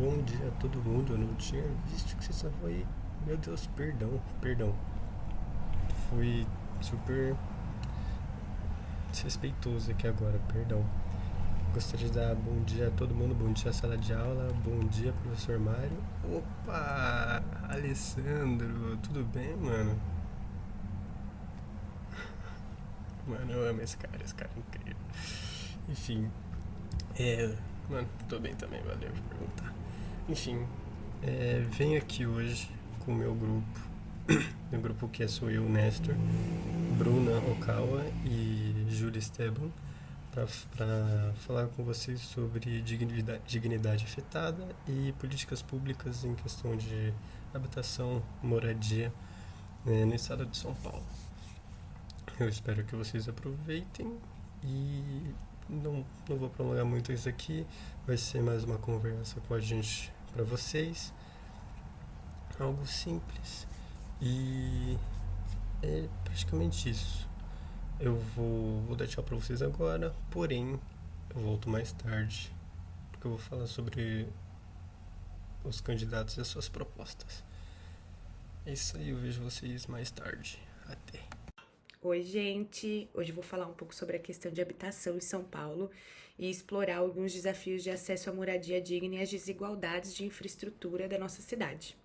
Bom dia a todo mundo. Eu não tinha visto que você estava aí. Meu Deus, perdão. Fui super desrespeitoso aqui agora, perdão. Gostaria de dar bom dia a todo mundo, bom dia sala de aula, bom dia professor Mário. Opa, Alessandro, tudo bem, mano? Mano, eu amo esse cara é incrível. Enfim, mano, tô bem também, valeu por perguntar. Enfim, venho aqui hoje com o meu grupo. Meu grupo que sou eu, Nestor, Bruna Okawa e Júlia Esteban, para falar com vocês sobre dignidade afetada e políticas públicas em questão de habitação, moradia, no estado de São Paulo. Eu espero que vocês aproveitem e não vou prolongar muito isso aqui. Vai ser mais uma conversa com a gente para vocês. Algo simples. E é praticamente isso. Eu vou dar tchau pra vocês agora, porém eu volto mais tarde, porque eu vou falar sobre os candidatos e as suas propostas. É isso aí, eu vejo vocês mais tarde. Até. Oi, gente! Hoje eu vou falar um pouco sobre a questão de habitação em São Paulo e explorar alguns desafios de acesso à moradia digna e as desigualdades de infraestrutura da nossa cidade.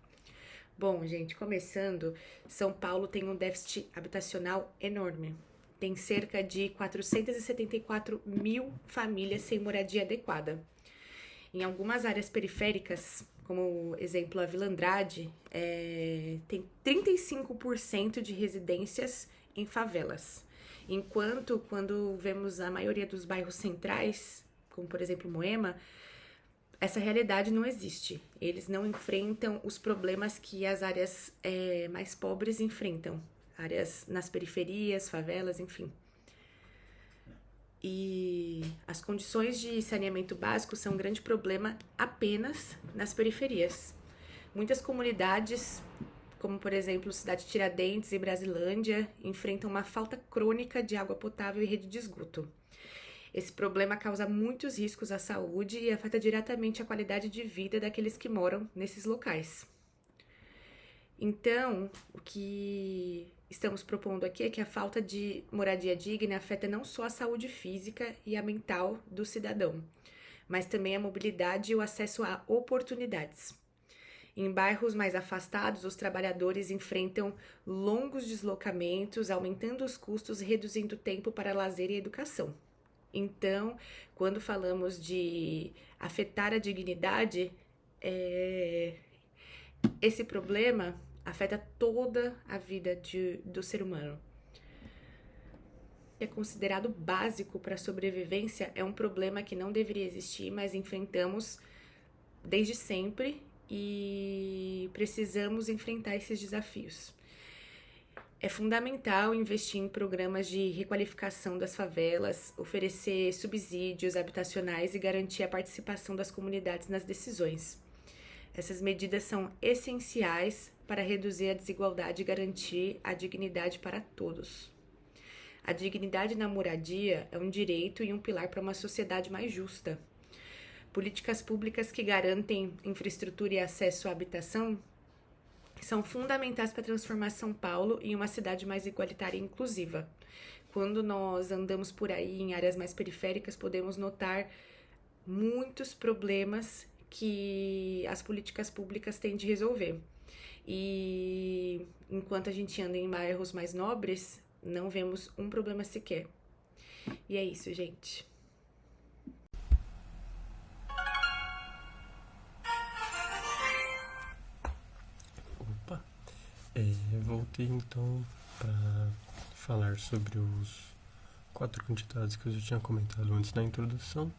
Bom, gente, começando, São Paulo tem um déficit habitacional enorme. Tem cerca de 474 mil famílias sem moradia adequada. Em algumas áreas periféricas, como exemplo a Vila Andrade, tem 35% de residências em favelas. Enquanto, quando vemos a maioria dos bairros centrais, como por exemplo Moema, essa realidade não existe. Eles não enfrentam os problemas que as áreas mais pobres enfrentam. Áreas nas periferias, favelas, enfim. E as condições de saneamento básico são um grande problema apenas nas periferias. Muitas comunidades, como por exemplo Cidade Tiradentes e Brasilândia, enfrentam uma falta crônica de água potável e rede de esgoto. Esse problema causa muitos riscos à saúde e afeta diretamente a qualidade de vida daqueles que moram nesses locais. Então, o que estamos propondo aqui é que a falta de moradia digna afeta não só a saúde física e a mental do cidadão, mas também a mobilidade e o acesso a oportunidades. Em bairros mais afastados, os trabalhadores enfrentam longos deslocamentos, aumentando os custos e reduzindo o tempo para lazer e educação. Então, quando falamos de afetar a dignidade, esse problema afeta toda a vida do ser humano. É considerado básico para a sobrevivência, é um problema que não deveria existir, mas enfrentamos desde sempre e precisamos enfrentar esses desafios. É fundamental investir em programas de requalificação das favelas, oferecer subsídios habitacionais e garantir a participação das comunidades nas decisões. Essas medidas são essenciais para reduzir a desigualdade e garantir a dignidade para todos. A dignidade na moradia é um direito e um pilar para uma sociedade mais justa. Políticas públicas que garantem infraestrutura e acesso à habitação são fundamentais para transformar São Paulo em uma cidade mais igualitária e inclusiva. Quando nós andamos por aí em áreas mais periféricas, podemos notar muitos problemas que as políticas públicas têm de resolver. E enquanto a gente anda em bairros mais nobres, não vemos um problema sequer. E é isso, gente. Opa, voltei então para falar sobre os 4 candidatos que eu já tinha comentado antes na introdução.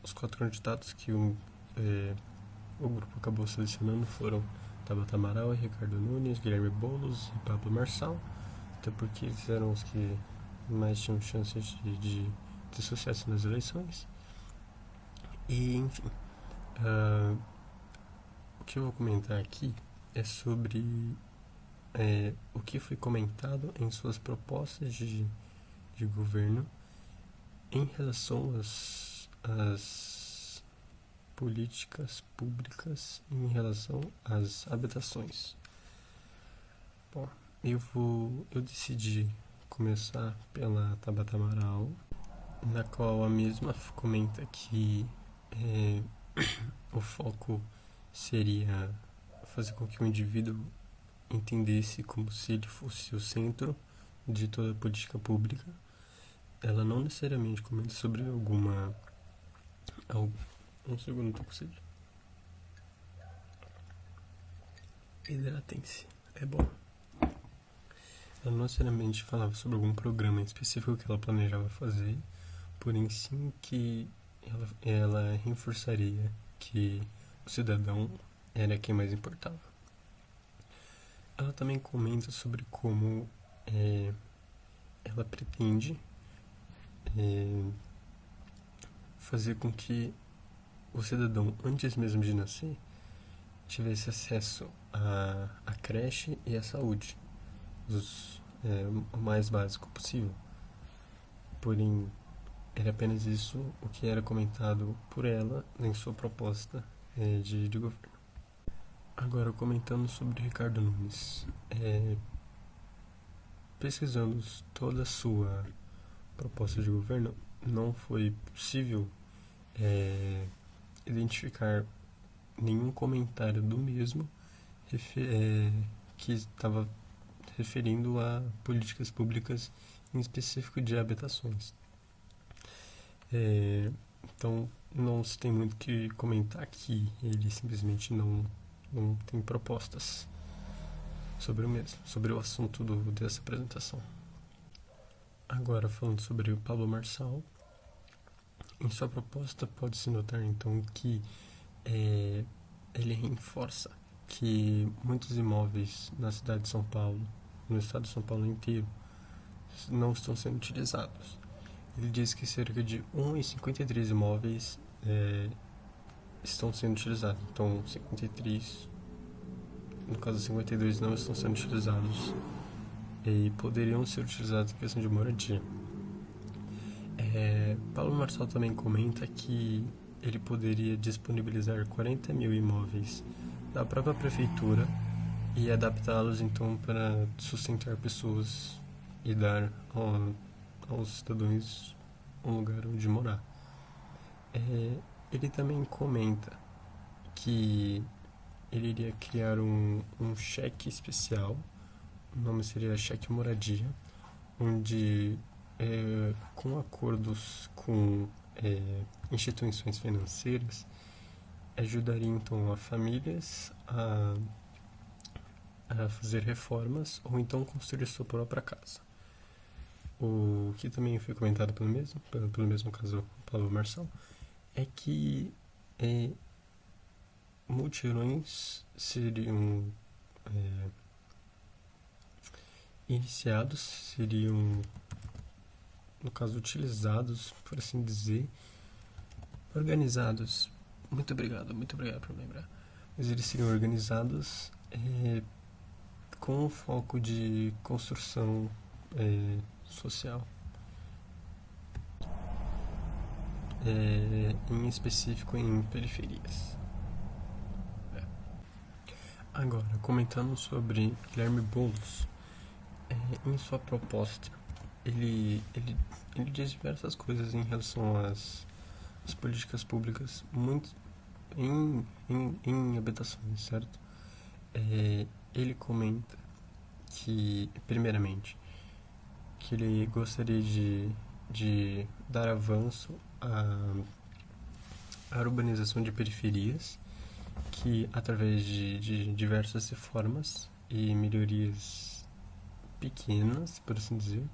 Os 4 candidatos que o grupo acabou selecionando foram Tabata Amaral, Ricardo Nunes, Guilherme Boulos e Pablo Marçal, até porque eles eram os que mais tinham chances de ter sucesso nas eleições. E, enfim, o que eu vou comentar aqui é sobre o que foi comentado em suas propostas de governo em relação às políticas públicas em relação às habitações. Bom, eu decidi começar pela Tabata Amaral, na qual a mesma comenta que o foco seria fazer com que o indivíduo entendesse como se ele fosse o centro de toda a política pública. Ela não necessariamente comenta sobre alguma... Um segundo, tô com sede. Hidratem-se, é bom. Ela não necessariamente falava sobre algum programa específico que ela planejava fazer, porém sim que ela reforçaria que o cidadão era quem mais importava. Ela também comenta sobre como ela pretende fazer com que o cidadão, antes mesmo de nascer, tivesse acesso à creche e à saúde, o mais básico possível. Porém, era apenas isso o que era comentado por ela em sua proposta de governo. Agora, comentando sobre Ricardo Nunes. Pesquisando toda a sua proposta de governo, não foi possível identificar nenhum comentário do mesmo que estava referindo a políticas públicas, em específico de habitações. Então, não se tem muito o que comentar aqui. Ele simplesmente não tem propostas sobre o mesmo, sobre o assunto dessa apresentação. Agora, falando sobre o Pablo Marçal, em sua proposta pode-se notar então que ele reforça que muitos imóveis na cidade de São Paulo, no estado de São Paulo inteiro, não estão sendo utilizados. Ele diz que cerca de 1,53 imóveis estão sendo utilizados. Então, 53, no caso 52, não estão sendo utilizados e poderiam ser utilizados em questão de moradia. Paulo Marçal também comenta que ele poderia disponibilizar 40 mil imóveis da própria prefeitura e adaptá-los então para sustentar pessoas e dar aos cidadãos um lugar onde morar. Ele também comenta que ele iria criar um cheque especial, o nome seria cheque moradia, onde com acordos com instituições financeiras ajudaria então a famílias a fazer reformas ou então construir sua própria casa. O que também foi comentado pelo mesmo caso Paulo Marçal é que mutirões seriam iniciados, seriam, no caso, utilizados, por assim dizer, organizados. Muito obrigado por lembrar. Mas eles seriam organizados com o foco de construção social. Em específico em periferias. Agora, comentando sobre Guilherme Boulos, em sua proposta, ele diz diversas coisas em relação às políticas públicas muito em habitações, certo? Ele comenta que, primeiramente, que ele gostaria de dar avanço à urbanização de periferias, que através de diversas reformas e melhorias pequenas, por assim dizer.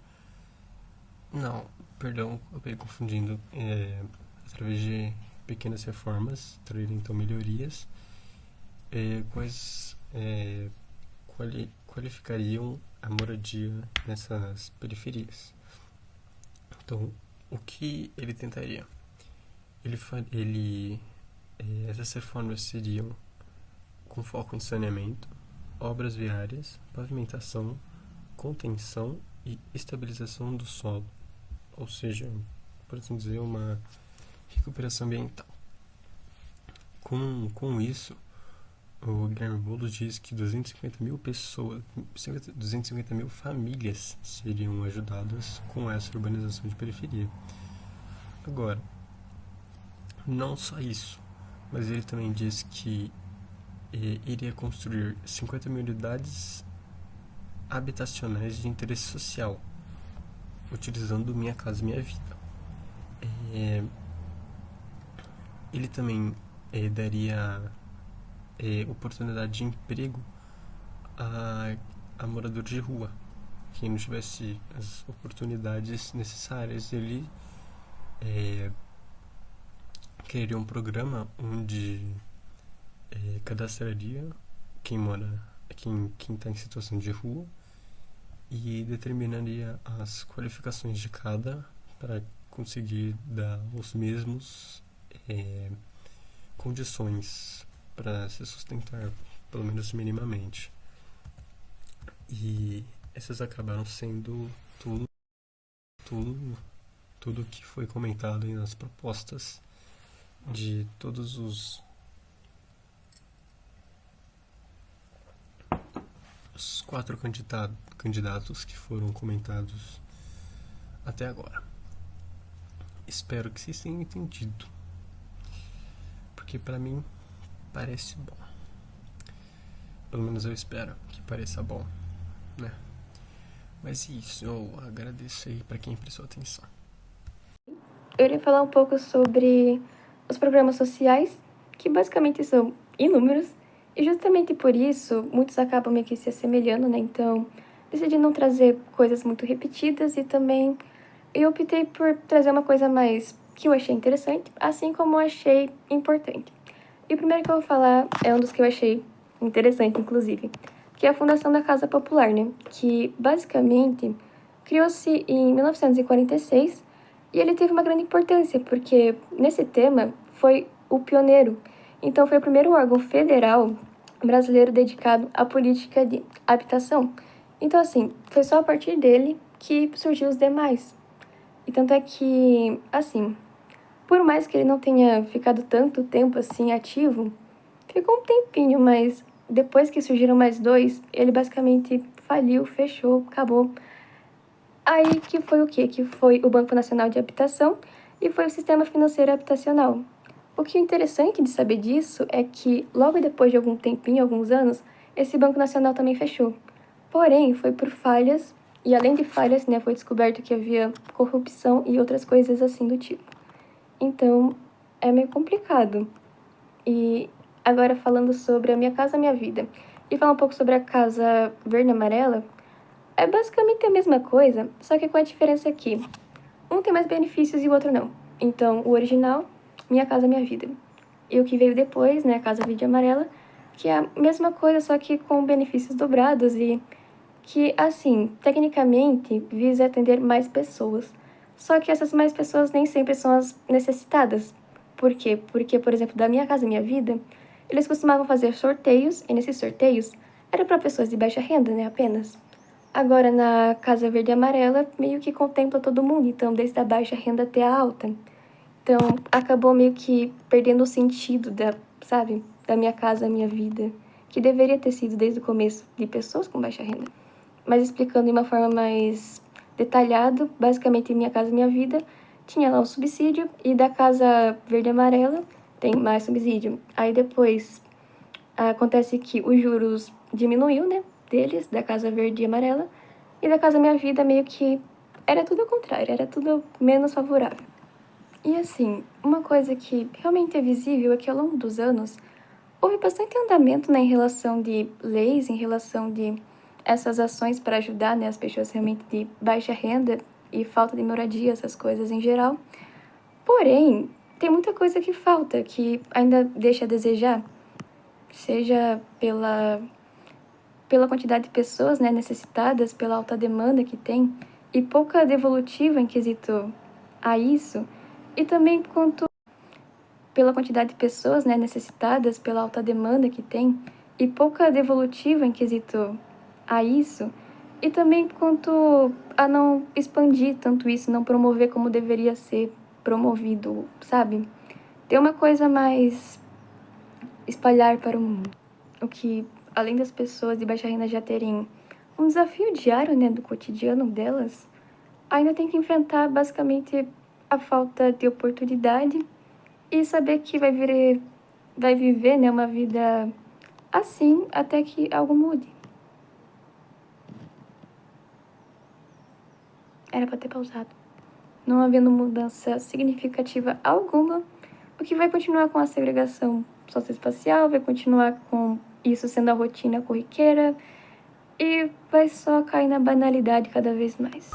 Não, perdão, eu acabei confundindo. Através de pequenas reformas, trazer então melhorias, quais qualificariam a moradia nessas periferias. Então, o que ele tentaria? Essas reformas seriam com foco em saneamento, obras viárias, pavimentação, contenção e estabilização do solo, ou seja, por assim dizer, uma recuperação ambiental. Com isso, o Guilherme Boulos diz que 250 mil pessoas, 250 mil famílias seriam ajudadas com essa urbanização de periferia. Agora, não só isso, mas ele também diz que iria construir 50 mil unidades habitacionais de interesse social, utilizando Minha Casa Minha Vida. Ele também daria oportunidade de emprego a moradores de rua. Quem não tivesse as oportunidades necessárias, ele criaria um programa onde cadastraria quem está em situação de rua e determinaria as qualificações de cada para conseguir dar os mesmos condições para se sustentar, pelo menos minimamente. E essas acabaram sendo tudo que foi comentado aí nas propostas de todos os quatro candidatos que foram comentados até agora. Espero que vocês tenham entendido, porque para mim parece bom. Pelo menos eu espero que pareça bom, né? Mas isso, eu agradeço aí para quem prestou atenção. Eu iria falar um pouco sobre os programas sociais, que basicamente são inúmeros, e justamente por isso muitos acabam meio que se assemelhando, né? Então, decidi não trazer coisas muito repetidas e também eu optei por trazer uma coisa mais que eu achei interessante, assim como eu achei importante. E o primeiro que eu vou falar é um dos que eu achei interessante, inclusive, que é a Fundação da Casa Popular, né? Que basicamente criou-se em 1946 e ele teve uma grande importância, porque nesse tema foi o pioneiro. Então foi o primeiro órgão federal brasileiro dedicado à política de habitação. Então, assim, foi só a partir dele que surgiu os demais. E tanto é que, assim, por mais que ele não tenha ficado tanto tempo assim ativo, ficou um tempinho, mas depois que surgiram mais dois, ele basicamente faliu, fechou, acabou. Aí que foi o quê? Que foi o Banco Nacional de Habitação e foi o Sistema Financeiro Habitacional. O que é interessante de saber disso é que logo depois de algum tempinho, alguns anos, esse Banco Nacional também fechou. Porém, foi por falhas, e além de falhas, né, foi descoberto que havia corrupção e outras coisas assim do tipo. Então, é meio complicado. E agora falando sobre a Minha Casa Minha Vida, e falar um pouco sobre a Casa Verde e Amarela, é basicamente a mesma coisa, só que com a diferença que um tem mais benefícios e o outro não. Então, o original, Minha Casa Minha Vida. E o que veio depois, né, a Casa Verde e Amarela, que é a mesma coisa, só que com benefícios dobrados e que, assim, tecnicamente visa atender mais pessoas. Só que essas mais pessoas nem sempre são as necessitadas. Por quê? Porque, por exemplo, da Minha Casa Minha Vida, eles costumavam fazer sorteios, e nesses sorteios era para pessoas de baixa renda, né, apenas. Agora, na Casa Verde e Amarela, meio que contempla todo mundo, então, desde a baixa renda até a alta. Então, acabou meio que perdendo o sentido sabe, da Minha Casa Minha Vida, que deveria ter sido desde o começo de pessoas com baixa renda. Mas explicando de uma forma mais detalhada, basicamente Minha Casa Minha Vida tinha lá o subsídio e da Casa Verde e Amarela tem mais subsídio. Aí depois acontece que os juros diminuiu, né, deles, da Casa Verde e Amarela, e da Casa Minha Vida meio que era tudo ao contrário, era tudo menos favorável. E assim, uma coisa que realmente é visível é que ao longo dos anos houve bastante andamento, né, em relação de leis, em relação de essas ações para ajudar, né, as pessoas realmente de baixa renda e falta de moradia, essas coisas em geral. Porém, tem muita coisa que falta, que ainda deixa a desejar, seja pela quantidade de pessoas, né, necessitadas, pela alta demanda que tem e pouca devolutiva em quesito a isso, e também quanto pela quantidade de pessoas, né, necessitadas, pela alta demanda que tem e pouca devolutiva em quesito a isso, e também quanto a não expandir tanto isso, não promover como deveria ser promovido, sabe? Ter uma coisa mais espalhar para o mundo. O que, além das pessoas de baixa renda já terem um desafio diário, né, do cotidiano delas, ainda tem que enfrentar basicamente a falta de oportunidade e saber que vai viver, né, uma vida assim até que algo mude. Era para ter pausado. Não havendo mudança significativa alguma, o que vai continuar com a segregação socioespacial, vai continuar com isso sendo a rotina corriqueira e vai só cair na banalidade cada vez mais.